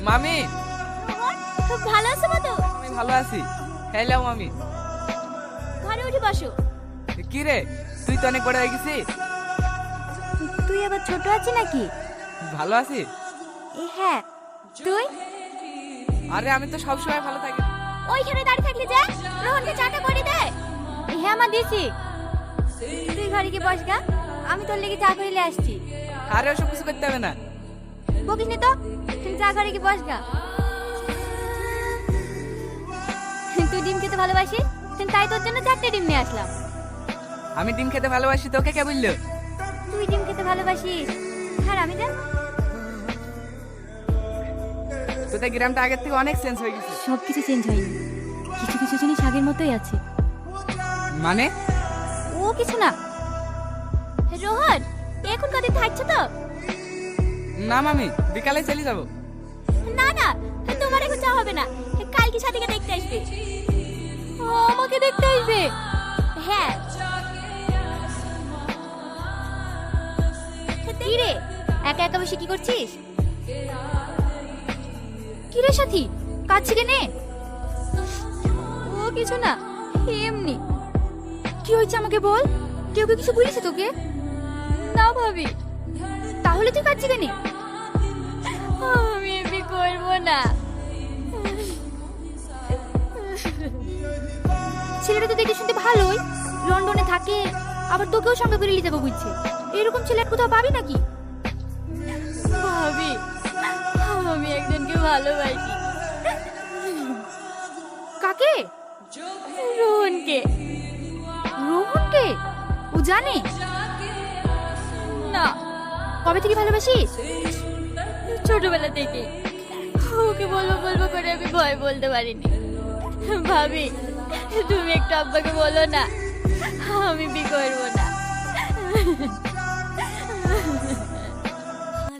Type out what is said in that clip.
মামি, খুব ভালো আছো তো? আমি ভালো আছি। হ্যালো মামি। ঘরে উঠে বসো। কি রে, তুই তো অনেক বড় হয়ে গেছিস। তুই আবার ছোট আছিস নাকি? ভালো আছি। হ্যাঁ। তুই? আরে আমি তো সবসময় ভালো থাকি। ওইখানে দাঁড়িয়ে থাকলি যে, রোহনকে চাটা করে দে। হ্যাঁ মা দিছি। তুই ঘরে গিয়ে বস গা, আমি তোর লেগে চা করে আসছি। আরে ওসব কিছু করতে হবে না। বকিস নি তো, চা ঘরে গিয়ে বস গা। তুই ডিম খেতে ভালোবাসিস, তাই তোর জন্য 4টে ডিম নিয়ে আসলাম। আমি ডিম খেতে ভালোবাসি, তোকে কে বললো? তুই ডিম খেতে ভালোবাসিস আর আমি না। তোদের গ্রামটা আগের থেকে অনেক চেঞ্জ হয়ে গেছে। সবকিছু চেঞ্জ হয়নি, কিছু কিছু জিনিস আগের মতোই আছে। মানে? ও কিছু না। রোহন, এখন কদিন থাকছো তো? না মামি, বিকালে চলে যাবো। না না, তোমার এখন যাওয়া হবে না, কালকে সাথীকে দেখতে আসবে। আমাকে দেখতে আসবে? হ্যাঁ। কি রে, একা একা বসে কি করছিস? কি রে সাথী, কাঁদছি কেনে? ও কিছু না, এমনি। কি হয়েছে আমাকে বল, কেউ কি কিছু বলেছে তোকে? না ভাবি। তাহলে তুই কাঁদছি কেনে? আমি এমনি করবো না। ছেলেটা তো দেখে শুনতে ভালোই, লন্ডনে থাকে, আবার তোকেও সঙ্গে করে নিয়ে যাবো বুঝছে। এরকম ছেলে আর কোথাও পাবি নাকি? ভাবি, আমি একজনকে ভালোবাসি। কাকে? রোহনকে। রোহনকে? ও জানে? না। কবে থেকে ভালোবাসিস? ছোটবেলা থেকে। ওকে বলবো বলবো করে আমি ভয় বলতে পারিনি। ভাবি, তুমি একটু আব্বাকে বলো না, আমি বিয়ে করবো না।